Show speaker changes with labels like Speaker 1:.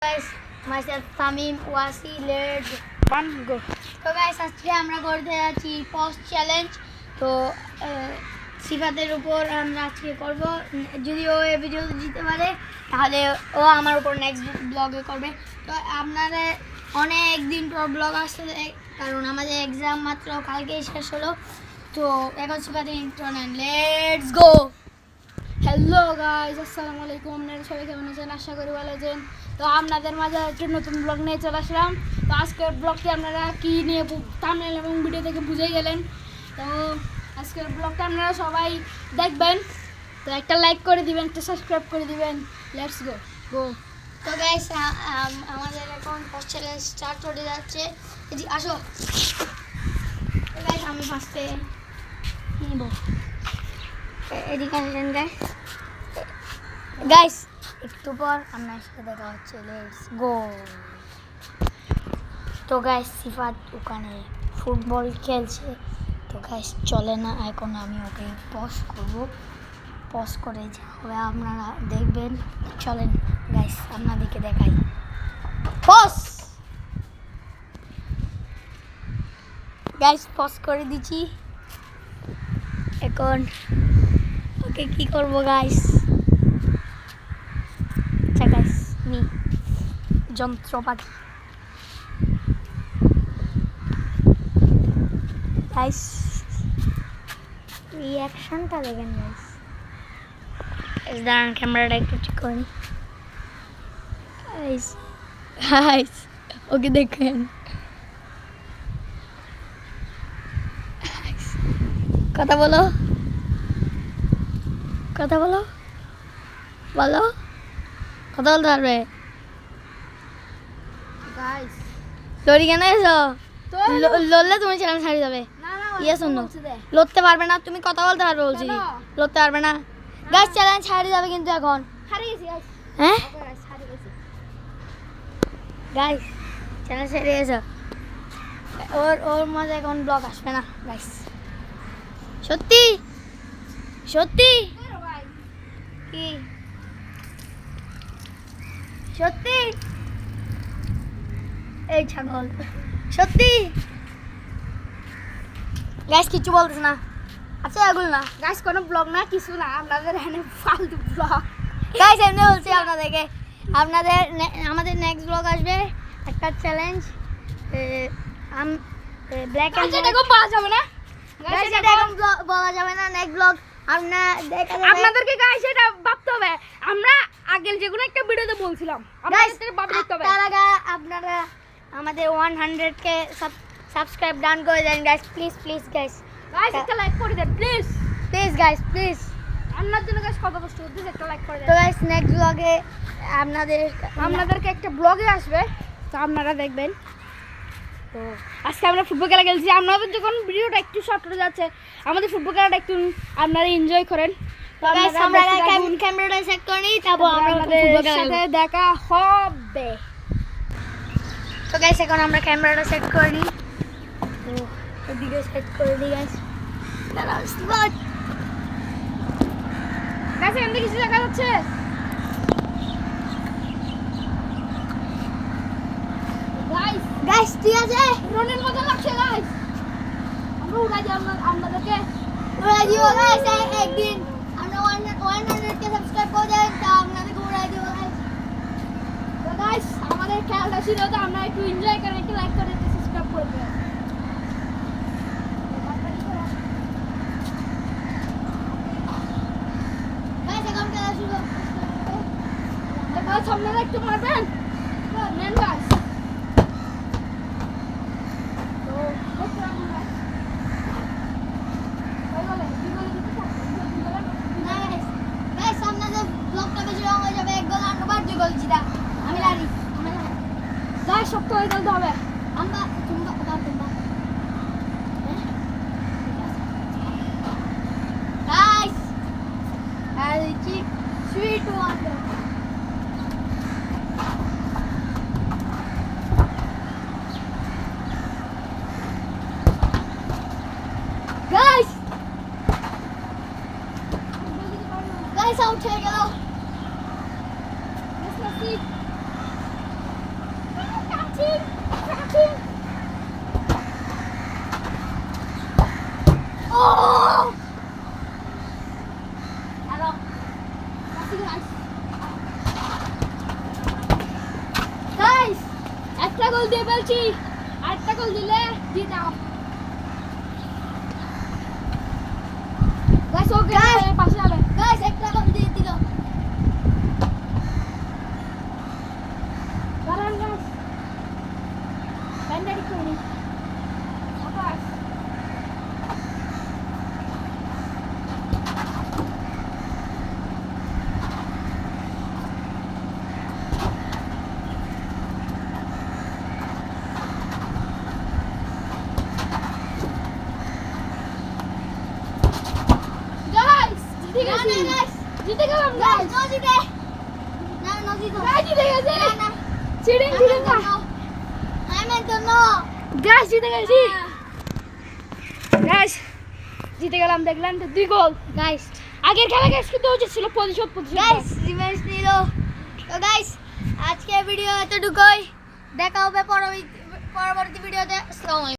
Speaker 1: Guys, myself Tamim Wasi, let's go. তো guys আজকে আমরা করতে যাচ্ছি পোস্ট চ্যালেঞ্জ। তো সিফাতের উপর আমরা আজকে করব। যদি ও এই ভিডিও জিততে পারে তাহলে ও আমার উপর নেক্সট ব্লগে করবে। তো আপনারা অনেক দিন পর ব্লগ আসছে, কারণ আমাদের এক্সাম মাত্র কালকেই শেষ হলো। তো এখন সিফাতের ইন্ট্রো নেন, লেটস গো।
Speaker 2: হ্যালো গাইস, আসসালামু আলাইকুম। আপনারা সবাই কেমন আছেন? আশা করি ভালো আছেন। তো আপনাদের মাঝে একটা নতুন ব্লগ নিয়ে চলে আসলাম। তো আজকের ব্লগটি আপনারা কী নিয়ে থাম্বনেল এবং ভিডিও থেকে বুঝেই গেলেন। তো আজকের ব্লগটা আপনারা সবাই দেখবেন। তো একটা লাইক করে দিবেন, একটা সাবস্ক্রাইব করে দিবেন। লেটস গো গো।
Speaker 1: তো গাইস আমাদের এখন পোস্ট চ্যালেঞ্জ স্টার্ট হতে যাচ্ছে। এদিকে আসো। তো গাইস আমি ফার্স্টে নিব। এদিকে আসেন গাইস। গাইস একটু পর আপনার সাথে দেখা হচ্ছে, লেটস গো। তো গাইস সিফাত ওখানে ফুটবল খেলছে। তো গাইস চলে না, এখন আমি ওকে পজ করব। পজ করে যা হবে আপনারা দেখবেন। চলেন গাইস আপনাদেরকে দেখাই। পজ গাইস, পজ করে দিচ্ছি। এখন ওকে কি করব গাইস? আচ্ছা গাইস, নি যন্ত্রপাতি গাইস, রিয়াকশনটা দেখেন গাইস। দাঁড়ান ক্যামেরাটা একটু ঠিক করে নি গাইস। গাইস ওকে দেখেন। কথা বলো, কথা বলো, বলো, কথা বলতে পারবে?
Speaker 2: গাইস
Speaker 1: লড়ি কেন এসো?
Speaker 2: তো
Speaker 1: লড়লে তুমি চ্যালেঞ্জ ছাড়িয়ে যাবে।
Speaker 2: না না
Speaker 1: ইয়ে শোনো, লড়তে পারবে না, তুমি কথা বলতে পারবে বলছি।
Speaker 2: কেন?
Speaker 1: লড়তে পারবে না গাইস, চ্যালেঞ্জ ছাড়িয়ে যাবে কিন্তু এখন।
Speaker 2: হারিয়ে গেছি গাইস।
Speaker 1: হ্যাঁ
Speaker 2: ওকে গাইস, হারিয়ে গেছি।
Speaker 1: গাইস চ্যালেঞ্জ ছাড়িয়ে এসো। ওর মধ্যে এখন ব্লগ আসবে না গাইস, সত্যি সত্যি।
Speaker 2: ভাই
Speaker 1: কি সত্যি? এই ছাগল সত্যি গাইস, কিছু বলতেছ না। আচ্ছা এগুলো না
Speaker 2: গাইস, কোনো ব্লগ না, কিছু না, আপনাদের এখানে ফালতু ব্লগ।
Speaker 1: গাইস, এমনি বলছি আপনাদেরকে। আমাদের নেক্সট ব্লগ আসবে একটা চ্যালেঞ্জ, ব্ল্যাক এন্ড
Speaker 2: এটা খুব বলা যাবে না
Speaker 1: গাইস, এটা এখন বলা যাবে না। নেক্সট ব্লগ
Speaker 2: আপনাদেরকে গাইস এটা ভাবতে হবে। আমরা আগের যেগুলো একটা ভিডিওতে বলছিলাম, আপনাদের ভাবতে দেখতে হবে।
Speaker 1: তার আগে আপনারা আমাদের 100কে সাবস্ক্রাইব ডান করে দেন guys, please please guys.
Speaker 2: Guys একটা লাইক করে দেন প্লিজ।
Speaker 1: Please guys please.
Speaker 2: আপনার জন্য গাইস কত কষ্ট করতেছে, একটা লাইক করে
Speaker 1: তো
Speaker 2: দেন।
Speaker 1: গাইস নেক্সট ব্লগে
Speaker 2: আপনাদেরকে একটা ব্লগে আসবে, তো আপনারা দেখবেন। তো আজকে আমরা ফুটবল খেলা খেলছি। আপনাদের যখন ভিডিওটা একটু শর্ট হয়ে যাচ্ছে, আমাদের ফুটবল খেলাটা একটু আপনারা এনজয় করেন। তো
Speaker 1: গাইস আমরা ক্যামেরাটা সেট করে নিই, তারপর আমরা ফুটবল খেলা
Speaker 2: সাথে দেখা হবে।
Speaker 1: তো গাইস এখন আমরা ক্যামেরাটা সেট করে নিই। তো এদিকে সেট করে দিই গাইস। দাঁড়াও স্টার্ট।
Speaker 2: গাইস এখান থেকে কিছু দেখা যাচ্ছে। গাইস
Speaker 1: গাইস ঠিক আছে,
Speaker 2: ড্রোনের মতো লাগছে গাইস। আমরা উড়াই দিই আপনাদেরকে।
Speaker 1: উড়াই দিও গাইস। একদিন আমরা 100কে সাবস্ক্রাইব করে দেন, তা আপনাদেরকে উড়াই দিও গাইস।
Speaker 2: তো গাইস আমাদের খেলাটা ছিল, তো আমরা একটু এনজয় করেন, একটু লাইক করে একটু সাবস্ক্রাইব করবেন।
Speaker 1: গাইস এখন খেলা শুরু।
Speaker 2: তো গাইস আপনারা একটু মারবেন। নেন গাইস। তো দেখতে পাবেন গাইস। ওই বলে কি বলে দিতে
Speaker 1: না গাইস, গাইস আপনাদের ব্লগটা বেশি লং হয়ে যাবে। এক গোল আনবার 2 গোল জিতা। আমি লারি।
Speaker 2: গাইস শক্ত হয়ে গেলে হবে।
Speaker 1: আমরা তোমরা গাইস আর কি sweet wonder. Guys guys out হয়ে গেল।
Speaker 2: Let's see. একটা গোল দিয়ে ফেলছি, আরেকটা গোল দিলে জিতাম। গাইস ওকে পাশে যাবে।
Speaker 1: গাইস একটা গোল দিয়ে দিল।
Speaker 2: দাঁড়ান গাইস, ব্যান্ডেড করে নি। আকাশ গাইস জিতে
Speaker 1: না
Speaker 2: গেছি,
Speaker 1: না গাইস,
Speaker 2: জিতে গেলাম
Speaker 1: গাইস
Speaker 2: গাইস,
Speaker 1: নজিতে। না নজিতে।
Speaker 2: গাইস জিতে গেছে।
Speaker 1: না না
Speaker 2: চিড়িং চিড়িং
Speaker 1: আমি তো নো।
Speaker 2: গাইস জিতে গেছি। গাইস জিতে গেলাম, দেখলেন তো 2 গোল।
Speaker 1: গাইস
Speaker 2: আগের খেলা গাইস কিন্তু উচিত ছিল 25-25।
Speaker 1: গাইস রিভেঞ্জ নিল। তো গাইস আজকে ভিডিও এতটুকুই, দেখা হবে পরবর্তী ভিডিওতে। আসসালামু আলাইকুম।